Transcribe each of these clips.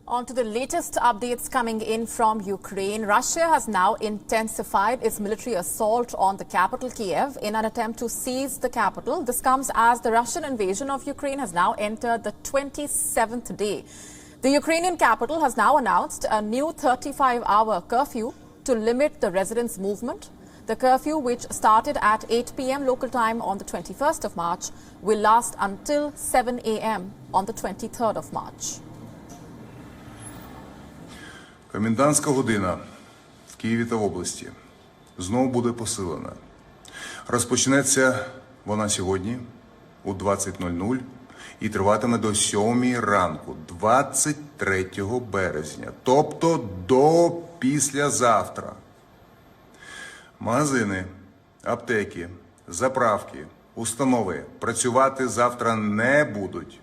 On to the latest updates coming in from Ukraine. Russia has now intensified its military assault on the capital, Kyiv, in an attempt to seize the capital. This comes as the Russian invasion of Ukraine has now entered the 27th day. The Ukrainian capital has now announced a new 35-hour curfew to limit the residents' movement. The curfew, which started at 8 p.m. local time on the 21st of March, will last until 7 a.m. on the 23rd of March. Комендантська година в Києві та в області знову буде посилена. Розпочнеться вона сьогодні о 20:00 і триватиме до 7 ранку, 23 березня, тобто до післязавтра. Магазини, аптеки, заправки, установи працювати завтра не будуть.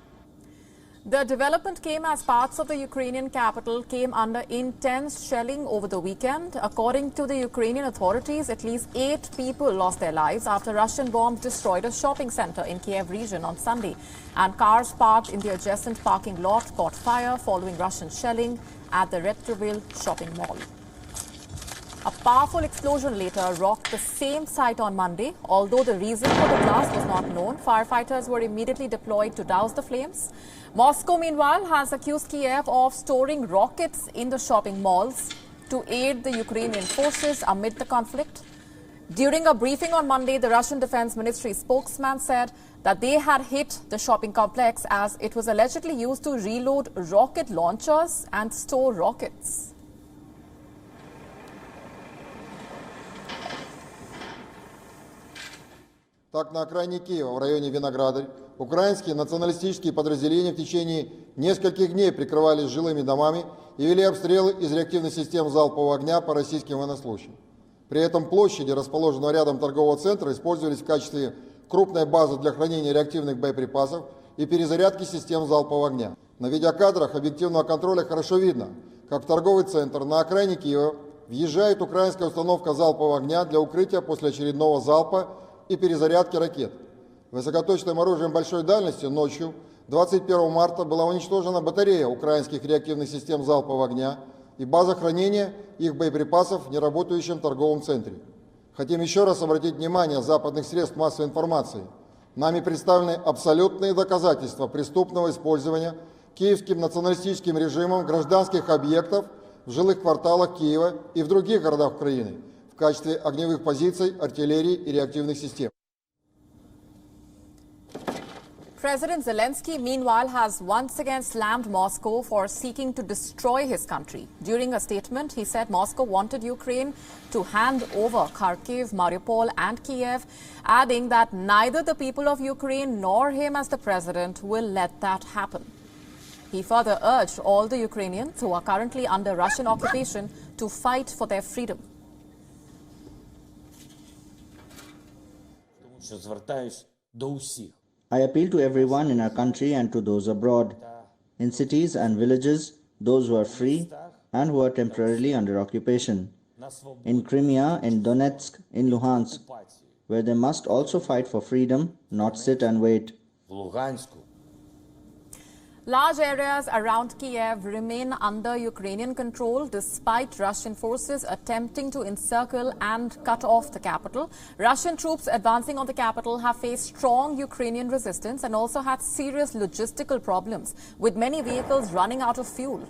The development came as parts of the Ukrainian capital came under intense shelling over the weekend. According to the Ukrainian authorities, at least 8 people lost their lives after Russian bombs destroyed a shopping center in Kyiv region on Sunday. And cars parked in the adjacent parking lot caught fire following Russian shelling at the Retroville shopping mall. A powerful explosion later rocked the same site on Monday. Although the reason for the blast was not known, firefighters were immediately deployed to douse the flames. Moscow, meanwhile, has accused Kyiv of storing rockets in the shopping malls to aid the Ukrainian forces amid the conflict. During a briefing on Monday, the Russian Defense Ministry spokesman said that they had hit the shopping complex as it was allegedly used to reload rocket launchers and store rockets. Так, на окраине Киева, в районе Виноградарь, украинские националистические подразделения в течение нескольких дней прикрывались жилыми домами и вели обстрелы из реактивных систем залпового огня по российским военнослужащим. При этом площади, расположенного рядом торгового центра, использовались в качестве крупной базы для хранения реактивных боеприпасов и перезарядки систем залпового огня. На видеокадрах объективного контроля хорошо видно, как в торговый центр на окраине Киева въезжает украинская установка залпового огня для укрытия после очередного залпа и перезарядки ракет. Высокоточным оружием большой дальности ночью 21 марта была уничтожена батарея украинских реактивных систем залпового огня и база хранения их боеприпасов в неработающем торговом центре. Хотим еще раз обратить внимание западных средств массовой информации. Нами представлены абсолютные доказательства преступного использования киевским националистическим режимом гражданских объектов в жилых кварталах Киева и в других городах Украины в качестве огневых позиций, артиллерии и реактивных систем. President Zelensky, meanwhile, has once again slammed Moscow for seeking to destroy his country. During a statement, he said Moscow wanted Ukraine to hand over Kharkiv, Mariupol and Kyiv, adding that neither the people of Ukraine nor him as the president will let that happen. He further urged all the Ukrainians who are currently under Russian occupation to fight for their freedom. I appeal to everyone in our country and to those abroad, in cities and villages, those who are free and who are temporarily under occupation, in Crimea, in Donetsk, in Luhansk, where they must also fight for freedom, not sit and wait. Large areas around Kyiv remain under Ukrainian control despite Russian forces attempting to encircle and cut off the capital. Russian troops advancing on the capital have faced strong Ukrainian resistance and also had serious logistical problems, with many vehicles running out of fuel.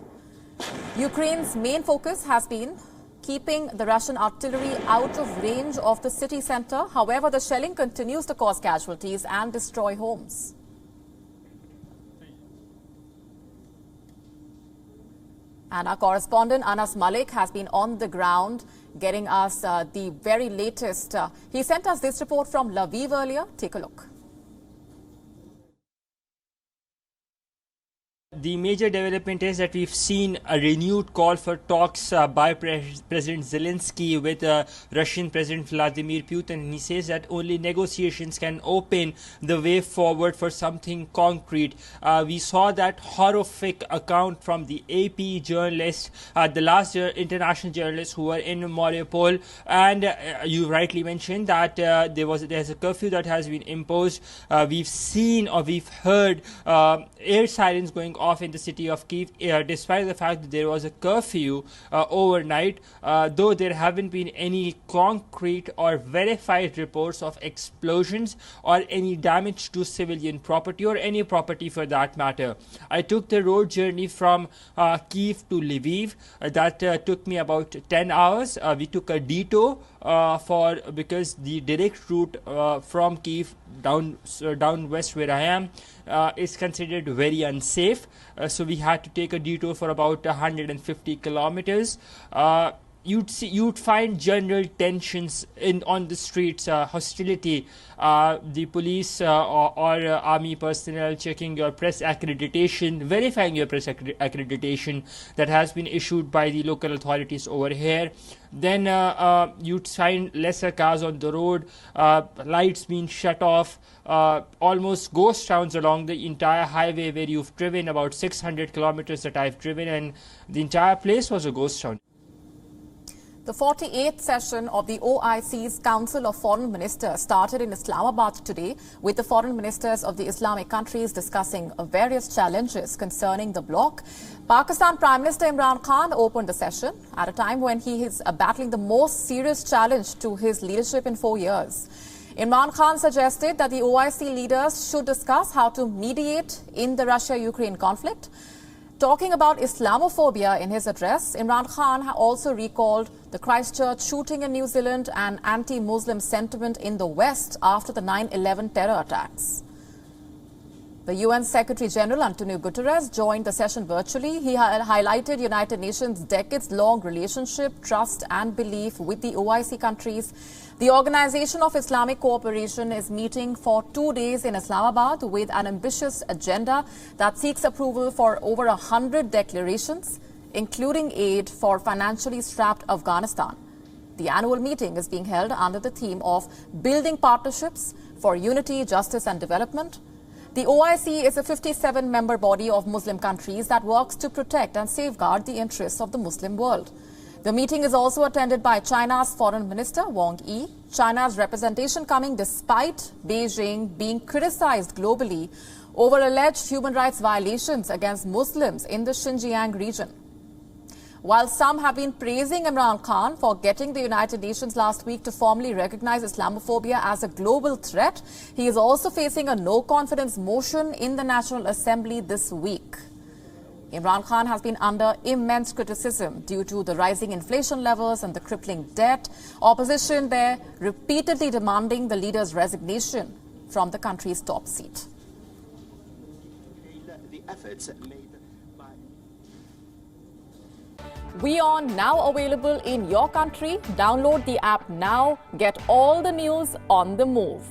Ukraine's main focus has been keeping the Russian artillery out of range of the city center. However, the shelling continues to cause casualties and destroy homes. And our correspondent Anas Malik has been on the ground getting us the very latest. He sent us this report from Lviv earlier. Take a look. The major development is that we've seen a renewed call for talks by President Zelensky with Russian President Vladimir Putin. He says that only negotiations can open the way forward for something concrete. We saw that horrific account from the AP journalist, the last international journalist who were in Mariupol, and you rightly mentioned that there's a curfew that has been imposed. We've seen or we've heard air sirens going off off in the city of Kyiv, despite the fact that there was a curfew overnight, though there haven't been any concrete or verified reports of explosions or any damage to civilian property or any property for that matter. I took the road journey from Kyiv to Lviv. That took me about 10 hours. We took a detour because the direct route from Kyiv down west where I am is considered very unsafe. So we had to take a detour for about 150 kilometers. You'd find general tensions on the streets, hostility, the police or army personnel checking your press accreditation, verifying your press accreditation that has been issued by the local authorities over here. Then you'd find lesser cars on the road, lights being shut off, almost ghost towns along the entire highway where you've driven about 600 kilometers that I've driven, and the entire place was a ghost town. The 48th session of the OIC's Council of Foreign Ministers started in Islamabad today, with the foreign ministers of the Islamic countries discussing various challenges concerning the bloc. Pakistan Prime Minister Imran Khan opened the session at a time when he is battling the most serious challenge to his leadership in 4 years. Imran Khan suggested that the OIC leaders should discuss how to mediate in the Russia-Ukraine conflict. Talking about Islamophobia in his address, Imran Khan also recalled the Christchurch shooting in New Zealand and anti-Muslim sentiment in the West after the 9/11 terror attacks. The UN Secretary General Antonio Guterres joined the session virtually. He highlighted United Nations' decades-long relationship, trust and belief with the OIC countries. The Organization of Islamic Cooperation is meeting for 2 days in Islamabad with an ambitious agenda that seeks approval for over 100 declarations, including aid for financially strapped Afghanistan. The annual meeting is being held under the theme of Building Partnerships for Unity, Justice and Development. The OIC is a 57-member body of Muslim countries that works to protect and safeguard the interests of the Muslim world. The meeting is also attended by China's Foreign Minister Wang Yi. China's representation coming despite Beijing being criticized globally over alleged human rights violations against Muslims in the Xinjiang region. While some have been praising Imran Khan for getting the United Nations last week to formally recognize Islamophobia as a global threat, he is also facing a no-confidence motion in the National Assembly this week. Imran Khan has been under immense criticism due to the rising inflation levels and the crippling debt. Opposition there repeatedly demanding the leader's resignation from the country's top seat. The efforts made by WION now available in your country. Download the app now. Get all the news on the move.